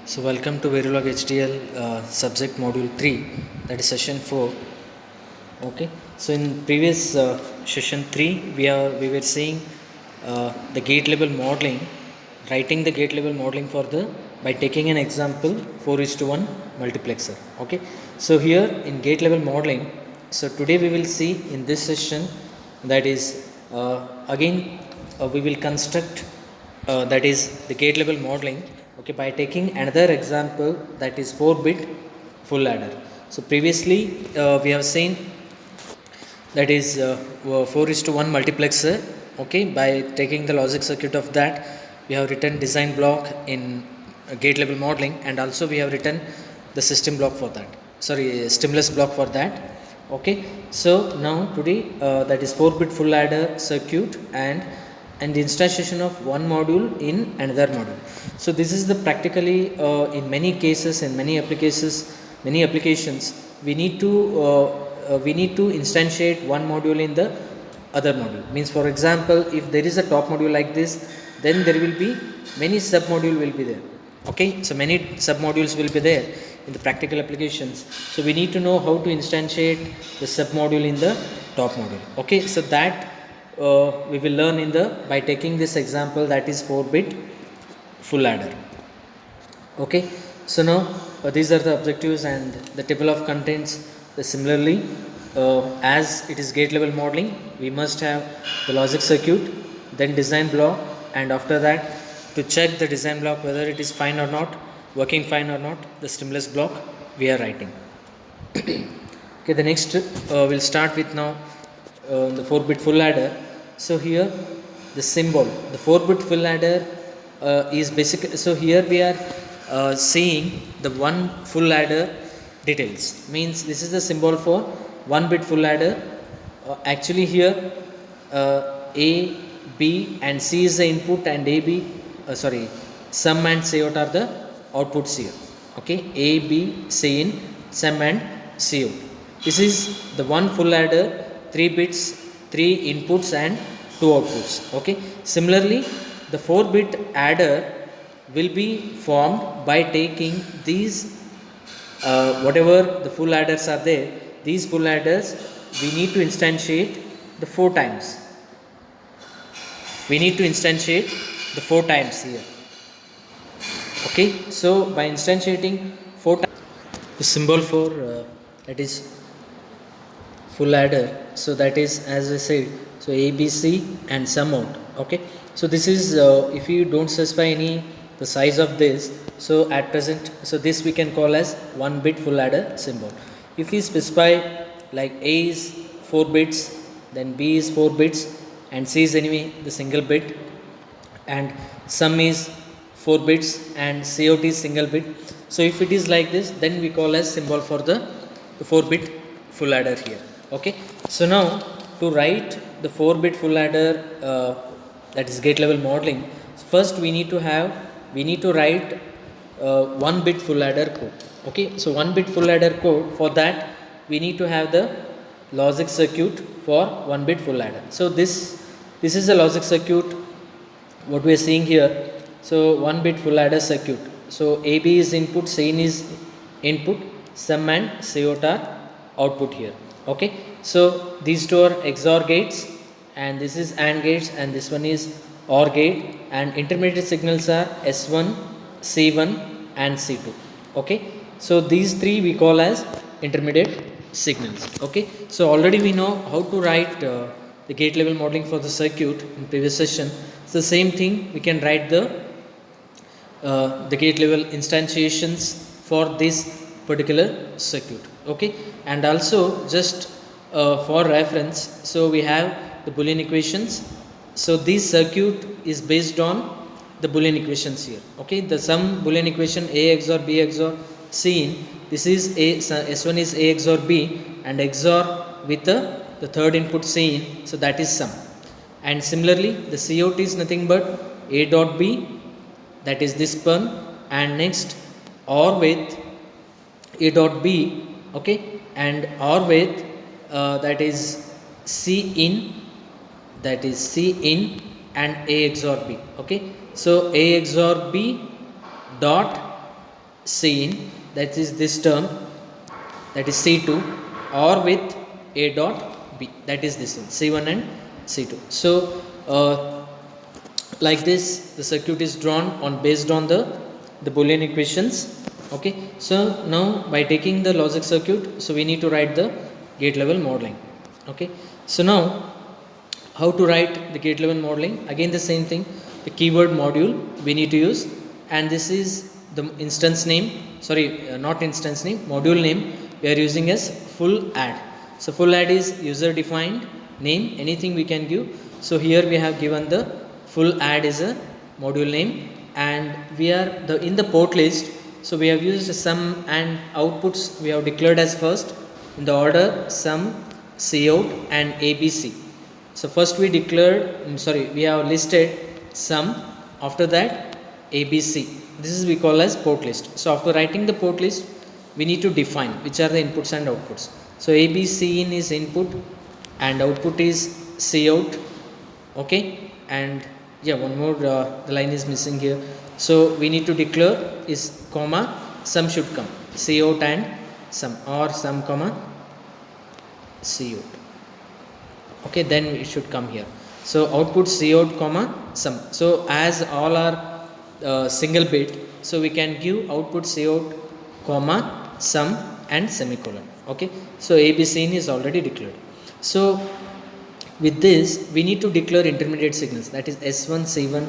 So welcome to Verilog HDL subject module 3, that is session 4. Okay, so in previous session 3 we were seeing the gate level modeling, writing the gate level modeling for the by taking an example 4 is to 1 multiplexer. Okay, so here in gate level modeling, so today we will see in this session, that is again we will construct that is the gate level modeling, okay, by taking another example, that is 4-bit full adder. So previously we have seen that is 4 is to 1 multiplexer. Okay, by taking the logic circuit of that, we have written design block in gate level modeling, and also we have written the system block for that, sorry, stimulus block for that. Okay, so now today that is 4-bit full adder circuit and the instantiation of one module in another module. So this is the practically in many cases, in many applications we need to instantiate one module in the other module. Means, for example, if there is a top module like this, then there will be many sub module will be there. Okay, so many sub modules will be there in the practical applications. So we need to know how to instantiate the sub module in the top module. Okay, so that we will learn in the by taking this example, that is 4-bit full adder. Okay, so now these are the objectives and the table of contents. Similarly, as it is gate level modeling, we must have the logic circuit, then design block, and after that, to check the design block whether it is fine or not, working fine or not, the stimulus block we are writing. Okay, the next we'll start with now the 4-bit full adder. So here the symbol, the 4-bit full adder is basically, so here we are seeing the one full adder details. Means this is the symbol for 1-bit full adder. Actually here A, B and C is the input, and sum and Cout are the outputs here. Okay, A, B, C in, sum and Cout. This is the one full adder, 3 bits, 3 inputs and 2 outputs. Okay, similarly the 4-bit adder will be formed by taking these whatever the full adders are there, these full adders we need to instantiate the 4 times. We need to instantiate the 4 times here. Okay, so by instantiating 4 times the symbol for that is full adder, so that is, as I said, so A, B, C and sum out. Okay, so this is if you don't specify any the size of this, so at present, so this we can call as 1-bit full adder symbol. If we specify like A is 4 bits, then B is 4 bits, and C is anyway the single bit, and sum is 4 bits and Cout is single bit. So if it is like this, then we call as symbol for the 4-bit full adder here. Okay, so now to write the 4-bit full adder, that is gate level modeling, first we need to write 1-bit full adder code. Okay, so 1-bit full adder code, for that we need to have the logic circuit for 1-bit full adder. So this is the logic circuit what we are seeing here. So 1-bit full adder circuit, so AB is input, Cin is input, sum and Cout are output here. Okay, so these two are XOR gates, and this is AND gates, and this one is OR gate, and intermediate signals are S1, C1 and C2. Okay, so these 3 we call as intermediate signals. Okay, so already we know how to write the gate level modeling for the circuit in previous session. So the same thing we can write the gate level instantiations for this particular circuit. Okay, and also just for reference, so we have the Boolean equations. So this circuit is based on the Boolean equations here. Okay, the sum Boolean equation A XOR B XOR C in, this is S1 is A XOR B and XOR with the third input C in, so that is sum. And similarly the Cout is nothing but A dot B, that is this one, and next OR with A dot B. Okay, and OR with that is C in, and A XOR B. Okay, so A XOR B dot Cin, that is this term, that is C2, or with A dot B, that is this one, C1 and C2. So like this the circuit is drawn on based on the Boolean equations. Okay, so now by taking the logic circuit, so we need to write the gate level modeling. Okay, so now how to write the gate level modeling? Again the same thing, the keyword module we need to use, and this is the instance name, sorry, not instance name, module name we are using as full add. So full add is user defined name, anything we can give. So here we have given the full add is a module name, and we are in the port list, so we have used sum and outputs we have declared as first in the order sum, cout and abc. So first we declared, we have listed sum, after that abc. This is we call as port list. So after writing the port list, we need to define which are the inputs and outputs. So abc in is input and output is cout. Okay, and yeah, one more the line is missing here. So we need to declare is comma sum should come, cout and sum, or sum comma cout. Okay, then it should come here. So output cout comma sum. So as all are single bit, so we can give output cout comma sum and semicolon. Okay, so abc is already declared. So with this we need to declare intermediate signals, that is S1, C1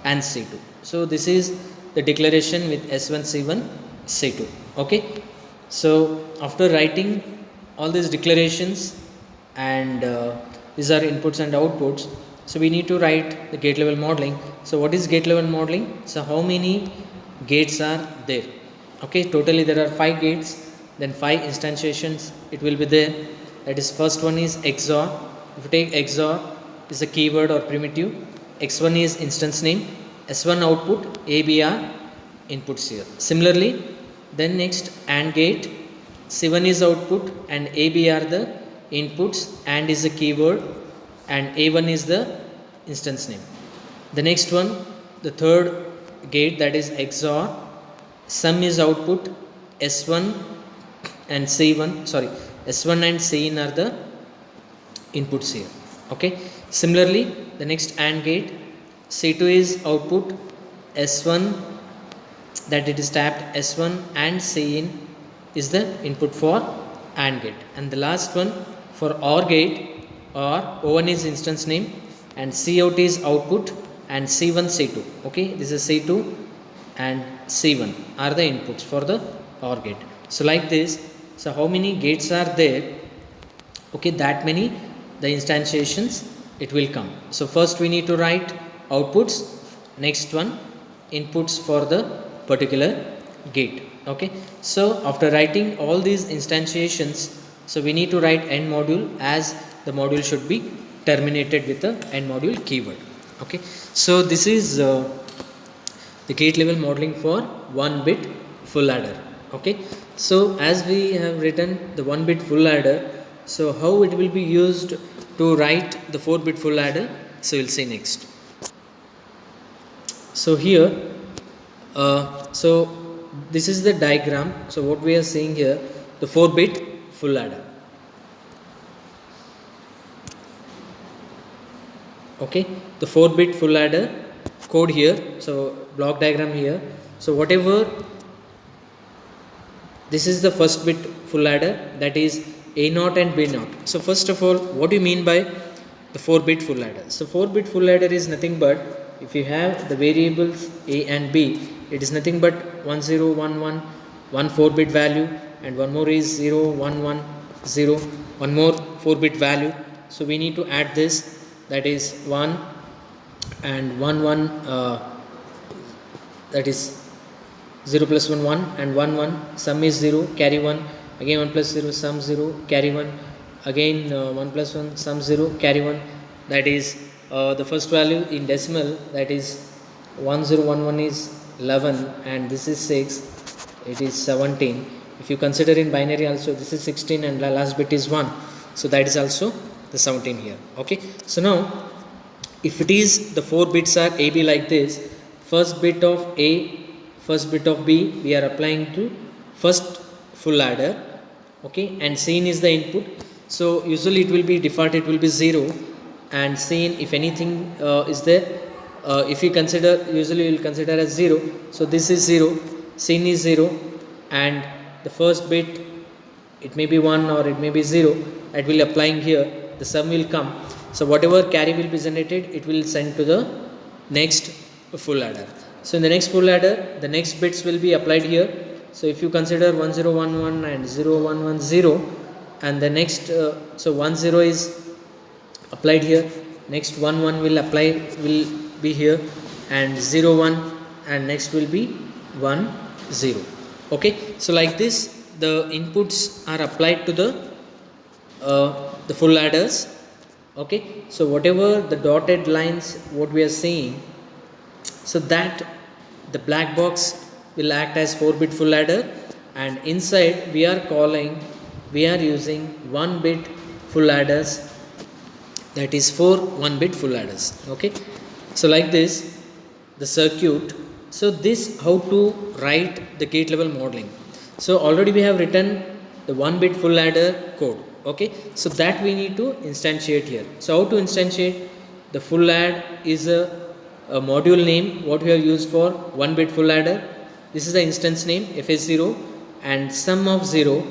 and C2. So this is the declaration with S1, C1, C2. Okay, so after writing all these declarations and these are inputs and outputs, so we need to write the gate level modeling. So what is gate level modeling? So how many gates are there? Okay, totally there are 5 gates, then 5 instantiations it will be there. That is, first one is XOR. If you take XOR is a keyword or primitive, X1 is instance name, S1 output, ABR inputs here. Similarly, then next AND gate, C1 is output and AB are the inputs, AND is the keyword and A1 is the instance name. The next one, the third gate, that is XOR, sum is output, S1 and C1, S1 and Cin are the inputs here. Okay, similarly the next AND gate, C2 is output, S1 that it is tapped, S1 and Cin is the input for AND gate. And the last one for OR gate, or O1 is instance name and cout is output and C1, C2. Okay, this is C2 and C1 are the inputs for the OR gate. So like this, so how many gates are there? Okay, that many the instantiations it will come. So first we need to write outputs, next one inputs for the particular gate. Okay, so after writing all these instantiations, so we need to write end module, as the module should be terminated with the end module keyword. Okay, so this is the gate level modeling for 1-bit full adder. Okay, so as we have written the 1-bit full adder, so how it will be used to write the 4-bit full adder, so we'll see next. So here so this is the diagram. So what we are seeing here, the 4-bit full adder. Okay, the 4-bit full adder code here, so block diagram here. So whatever, this is the first bit full adder, that is A0 and B0. So first of all, what do you mean by the 4-bit full adder? So 4-bit full adder is nothing but, if you have the variables A and B, it is nothing but 1 0 1 1, one 4-bit value, and one more is 0 1 1 0, one more 4-bit value. So we need to add this, that is 1 and 1 1, that is 0 plus 1 1 and 1 1, sum is 0, carry 1, again 1 plus 0, sum 0, carry 1, again 1 plus 1, sum 0, carry 1. That is the first value in decimal, that is 1011 is 11 and this is 6, it is 17. If you consider in binary also, this is 16 and the last bit is 1, so that is also the 17 here. Okay, so now if it is the 4 bits are AB like this, first bit of A first bit of B we are applying to first full adder, okay, and Cin is the input. So usually it will be default, it will be 0, and Cin, if anything is there, if you consider, usually you will consider as 0. So this is 0, Cin is 0, and the first bit, it may be 1 or it may be 0, it will applying here, the sum will come. So whatever carry will be generated, it will send to the next full adder. So in the next full adder, the next bits will be applied here. So if you consider 1011 and 0110, and the next so 10 is applied here, next 11 will apply, will be here, and 01, and next will be 10. Okay, so like this the inputs are applied to the full adders. Okay, so whatever the dotted lines what we are seeing, so that the black box will act as 4-bit full adder, and inside we are using 1-bit full adders, that is 4 1-bit full adders. Okay, so like this the circuit. So this how to write the gate level modeling. So already we have written the 1-bit full adder code. Okay, so that we need to instantiate here. So how to instantiate? The full add is a module name what we have used for 1-bit full adder. This is the instance name fs0 and sum of 0.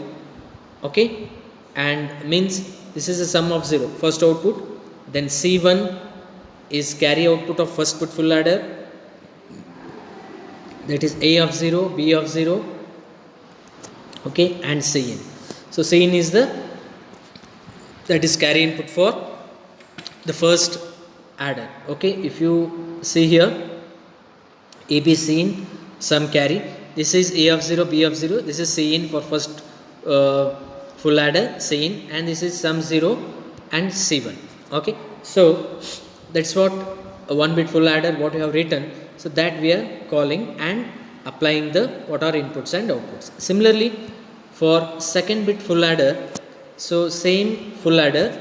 Okay, and means this is the sum of 0, first output. Then C1 is carry output of first bit full adder, that is A of 0, B of 0, okay, and Cin. So Cin is that is carry input for the first adder. Okay, if you see here, AB Cin, sum carry, this is A of 0, B of 0, this is Cin for first full adder Cin, and this is sum 0 and C1. Okay, so that's what a 1-bit full adder what we have written. So that we are calling and applying the what are inputs and outputs. Similarly for second bit full adder, so same full adder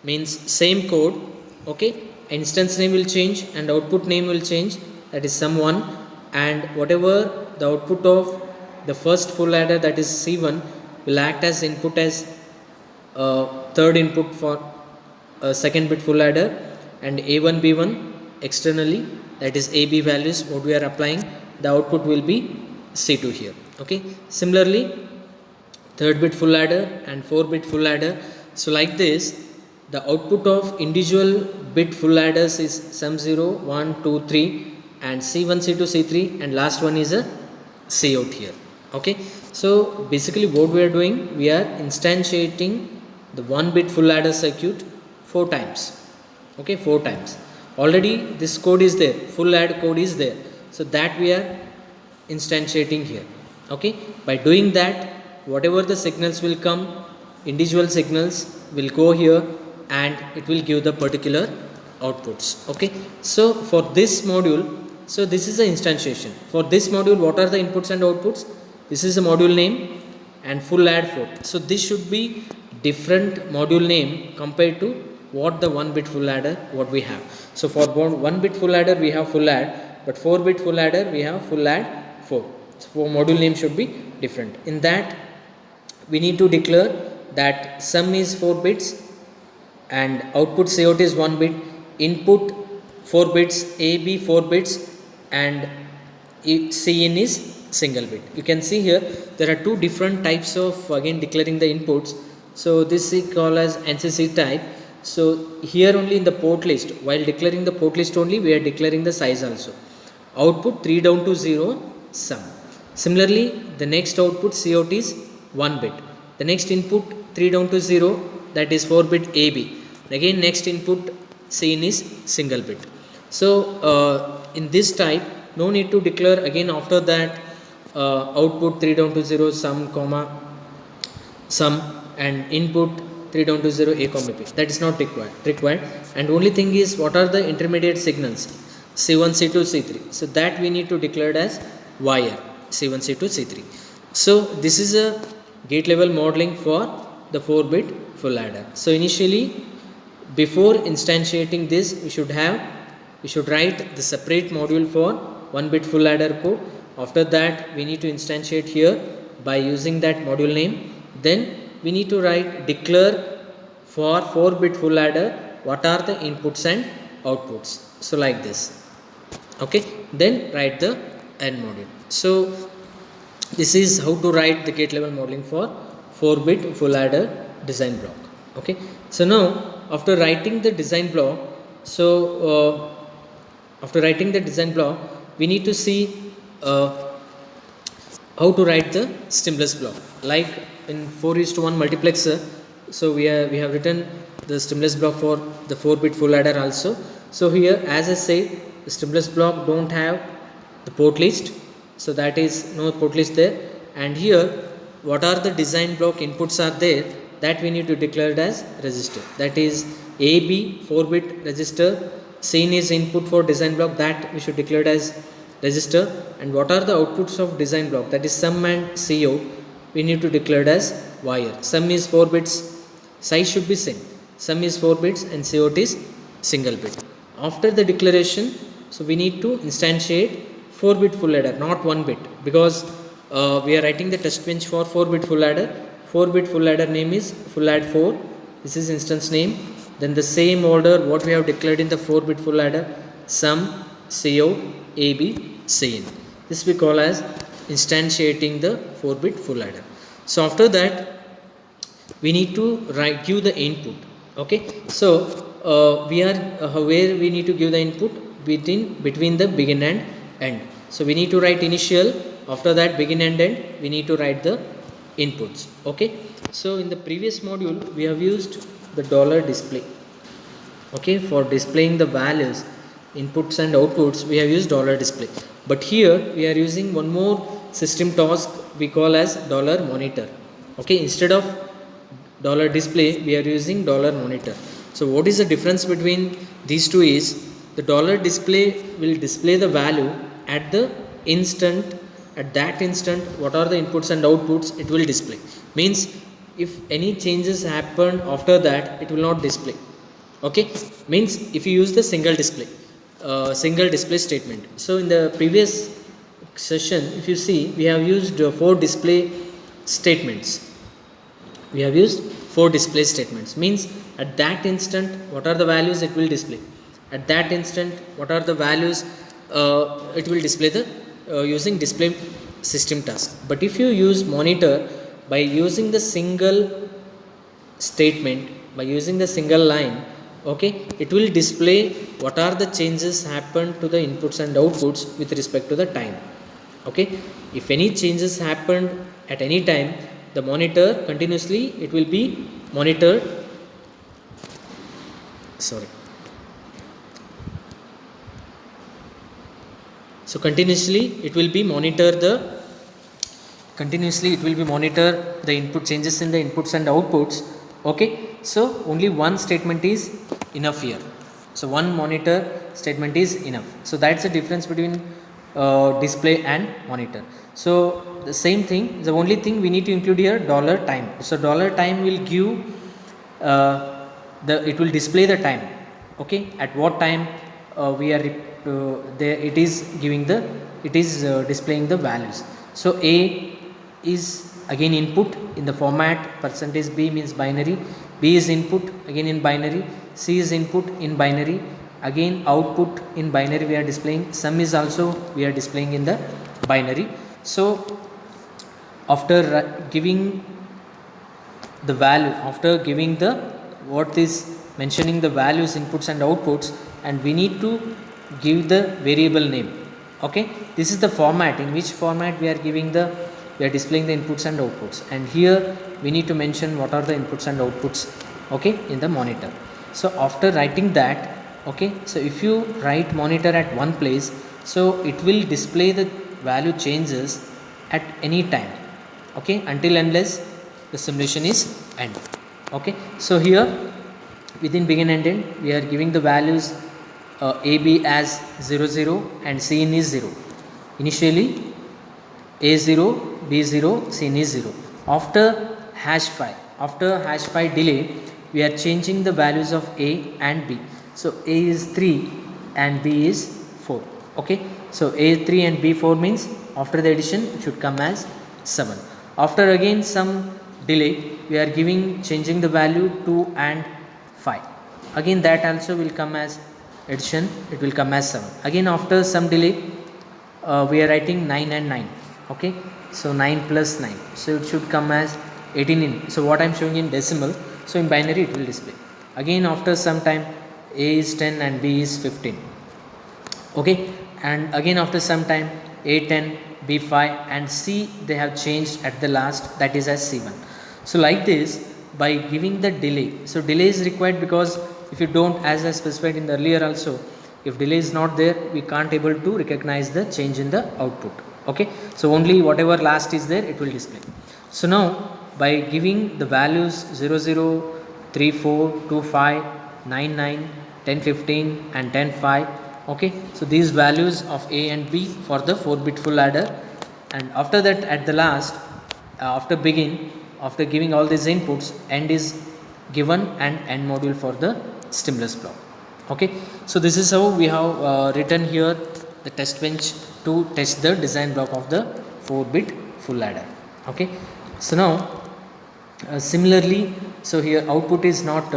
means same code. Okay, instance name will change and output name will change, that is sum 1, and whatever the output of the first full adder, that is C1, will act as input as third input for second bit full adder, and A1 B1 externally, that is AB values what we are applying, the output will be C2 here. Okay, similarly third bit full adder and 4-bit full adder. So like this the output of individual bit full adders is sum 0, 1, 2, 3, and C1, C2, C3, and last one is a C out here. Okay, so basically what we are doing, we are instantiating the 1-bit full adder circuit 4 times. Okay, 4 times. Already this code is there, full add code is there, so that we are instantiating here. Okay, by doing that, whatever the signals will come, individual signals will go here and it will give the particular outputs. Okay, so for this module, so this is the instantiation. For this module, what are the inputs and outputs? This is the module name and full add 4. So this should be different module name compared to what the 1-bit full adder what we have. So for 1-bit full adder we have full add, but 4-bit full adder we have full add 4. So for module name should be different. In that we need to declare that sum is 4 bits and output Cout is 1 bit, input 4 bits, AB 4 bits, and Cin is single bit. You can see here there are 2 different types of again declaring the inputs. So this is called as NCC type. So here only in the port list, while declaring the port list only, we are declaring the size also. Output 3 down to 0 sum. Similarly the next output Cout is 1 bit. The next input 3 down to 0, that is 4 bit AB. Again next input Cin is single bit. So in this type no need to declare again after that output 3 down to 0 sum comma sum and input 3 down to 0 A comma B. That is not required. And only thing is what are the intermediate signals C1, C2, C3. So that we need to declare as wire C1, C2, C3. So this is a gate level modeling for the 4-bit full adder. So initially before instantiating this we should write the separate module for 1-bit full adder code, After that we need to instantiate here by using that module name. Then we need to write declare for 4-bit full adder what are the inputs and outputs. So like this. Okay, then write the end module. So this is how to write the gate level modeling for 4-bit full adder design block. Okay, so now after writing the design block, so after writing the design block, we need to see how to write the stimulus block. Like in 4:1 multiplexer, so we have written the stimulus block for the 4-bit full adder also. So here, as I said, the stimulus block don't have the port list, so that is no port list there. And here, what are the design block inputs are there, that we need to declare it as register. That is AB 4-bit register. Scene is input for design block, that we should declare it as register. And what are the outputs of design block, that is sum and cout, we need to declare it as wire. Sum is 4 bits, size should be same. Sum is 4 bits and cout is single bit. After the declaration, so we need to instantiate 4-bit full adder, not 1 bit, because we are writing the test bench for 4-bit full adder. 4-bit full adder name is full add 4. This is instance name. Then the same order what we have declared in the 4-bit full adder, sum, cout, AB, scene. This we call as instantiating the 4-bit full adder. So after that, we need to give the input. Okay, so we are where we need to give the input between the begin and end. So we need to write initial. After that, begin and end, we need to write the inputs. Okay, so in the previous module we have used the $display. Okay, for displaying the values, inputs and outputs, we have used $display. But here we are using one more system task we call as $monitor. Okay, instead of $display we are using $monitor. So what is the difference between these two is, the $display will display the value at the instant. At that instant, what are the inputs and outputs, it will display. Means if any changes happen after that, it will not display. Okay, means if you use the single display statement. So in the previous session, if you see, we have used 4 display statements. We have used 4 display statements. Means at that instant, what are the values, it will display. At that instant, what are the values, it will display the using display system task. But if you use monitor, by using the single statement, by using the single line, okay, it will display what are the changes happened to the inputs and outputs with respect to the time. Okay, if any changes happened at any time, the monitor continuously, it will be monitored. So continuously it will be monitor the input changes in the inputs and outputs. Okay, so only one statement is enough here. So one monitor statement is enough. So that's the difference between display and monitor. So the same thing, the only thing we need to include here, $time. So $time will give it will display the time. Okay, at what time we are there, it is displaying the values. So A is again input in the format %B means binary, B is input again in binary, C is input in binary, again output in binary we are displaying, sum is also we are displaying in the binary. So after giving the value, after giving the what is mentioning the values, inputs and outputs, and we need to give the variable name. Okay, this is the format, in which format we are displaying the inputs and outputs, and here we need to mention what are the inputs and outputs, okay, in the monitor. So after writing that, okay, so if you write monitor at one place, so it will display the value changes at any time, okay, until unless the simulation is end. Okay, so here within begin and end we are giving the values AB as 00 and Cin is 0. Initially A0, B0, Cin is 0. After #5 delay, we are changing the values of A and B. So A is 3 and B is 4. Okay, so A3 and B4 means after the addition it should come as 7. After again some delay, we are changing the value 2 and 5. Again that also will come as addition, it will come as 7. Again after some delay, we are writing 9 and 9. Okay, so 9 plus 9, so it should come as 18 in, so what I am showing in decimal, so in binary it will display. Again after some time, A is 10 and B is 15. Okay, and again after some time, A 10, B 5 and C they have changed at the last, that is as C1. So like this, by giving the delay, so delay is required because if you don't, as I specified in the earlier also, if delay is not there, we can't able to recognize the change in the output. Okay, so only whatever last is there it will display. So now by giving the values 0 0 3 4 2 5 9 9 10 15 and 10 5, okay, so these values of A and B for the 4-bit full adder, and after that at the last, after giving all these inputs, AND is given and AND module for the stimulus block. Okay, so this is how we have written here the test bench to test the design block of the 4-bit full adder. Okay, so now similarly, so here output is not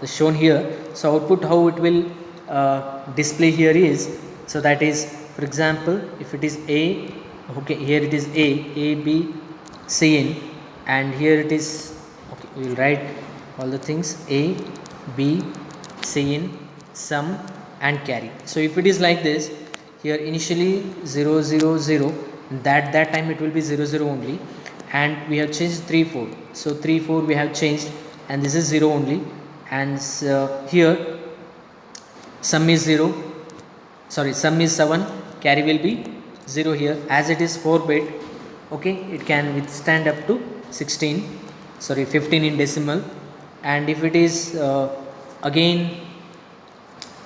shown here, so output how it will display here is, so that is, for example, if it is A, okay, here it is A B C in, and here it is, okay, we will write all the things A B C in, sum and carry. So if it is like this, here initially 0 0 0, that time it will be 0 0 only, and we have changed 3 4, so 3 4 we have changed, and this is 0 only, and here sum is 0, sorry, sum is 7, carry will be 0 here, as it is 4-bit. Okay, it can withstand up to 15 in decimal, and if it is again,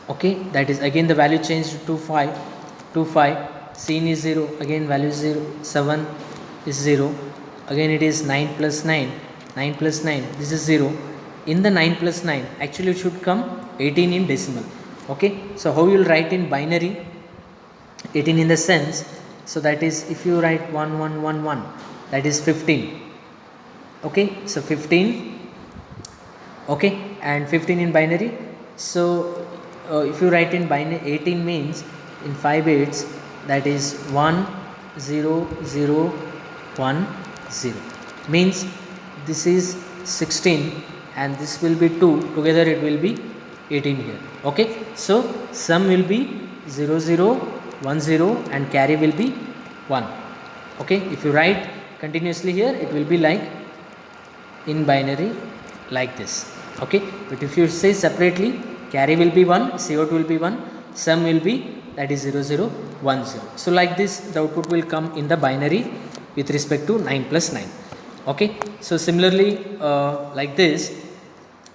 okay, that is again the value changed to 5, Cin is 0, again value is 0, 7 is 0, again it is 9 plus 9, this is 0. In the 9 plus 9, actually it should come 18 in decimal. Okay, so how you will write in binary 18 in the sense, so that is if you write 1 1 1 1, that is 15. Okay, so 15, okay, and 15 in binary. So if you write in binary, 18 means in 5 bits, that is 1 0 0 1 0, means this is 16 and this will be 2, together it will be 18 here. Okay, so sum will be 0 0 1 0 and carry will be 1. Okay, if you write continuously here, it will be like in binary like this. Okay, but if you say separately, carry will be 1, CO2 will be 1, sum will be, that is 0 0 1 0. So like this the output will come in the binary with respect to 9 plus 9. Okay, so similarly like this,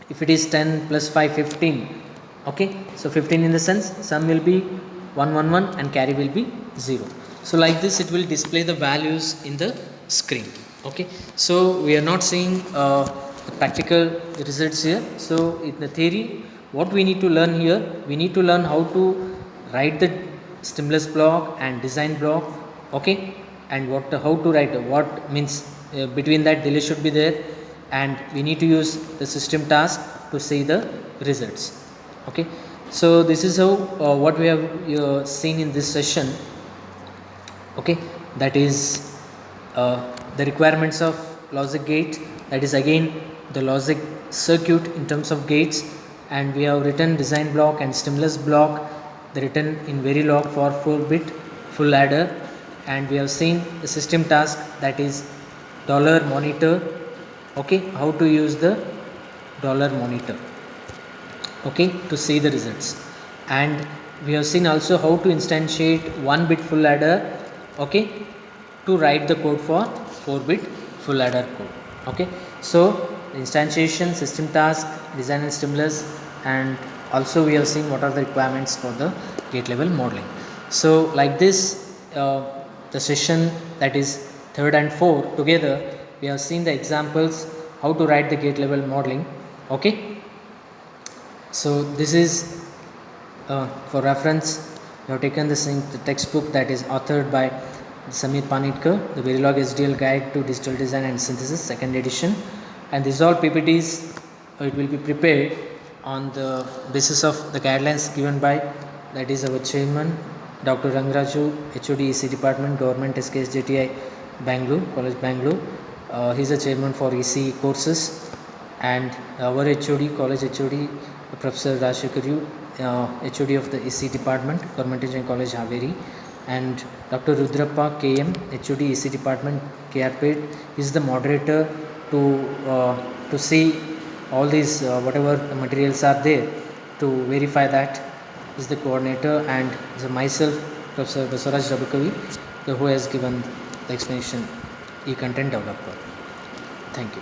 if it is 10 plus 5 15, okay, so 15 in the sense sum will be 1 1 1 and carry will be 0. So like this it will display the values in the screen. Okay, so we are not seeing the practical results here. So in the theory, what we need to learn here, we need to learn how to write the stimulus block and design block. Okay, and how to write, what means between that delay should be there, and we need to use the system task to see the results. Okay, so this is how what we have seen in this session. Okay, that is the requirements of logic gate, that is again the logic circuit in terms of gates, and we have written design block and stimulus block, they written in Verilog for 4-bit full adder, and we have seen the system task, that is $monitor. Okay, how to use the $monitor, okay, to see the results, and we have seen also how to instantiate 1-bit full adder, okay, to write the code for 4-bit full adder code. Okay, so instantiation, system task, design and stimulus, and also we have seen what are the requirements for the gate level modeling. So like this the session, that is 3rd and 4th together, we have seen the examples how to write the gate level modeling. Okay, so this is for reference, we have taken the textbook that is authored by Samir Panitkar, the Verilog SDL Guide to Digital Design and Synthesis, second edition. And these all PPTs, it will be prepared on the basis of the guidelines given by, that is our chairman, Dr. Rangraju, HOD EC Department, Government SKSJTI, Bangalore, College Bangalore. He is a chairman for EC courses, and our HOD, College HOD, Professor Rajshekar, HOD of the EC Department, Government Engineering College, Haveri, and Dr. Rudrappa KM, HOD EC Department, KRPED, is the moderator to see all these whatever materials are there, to verify that is the coordinator, and myself, Professor Baswaraj Rabakavi, who has given the explanation, e-content developer. Thank you.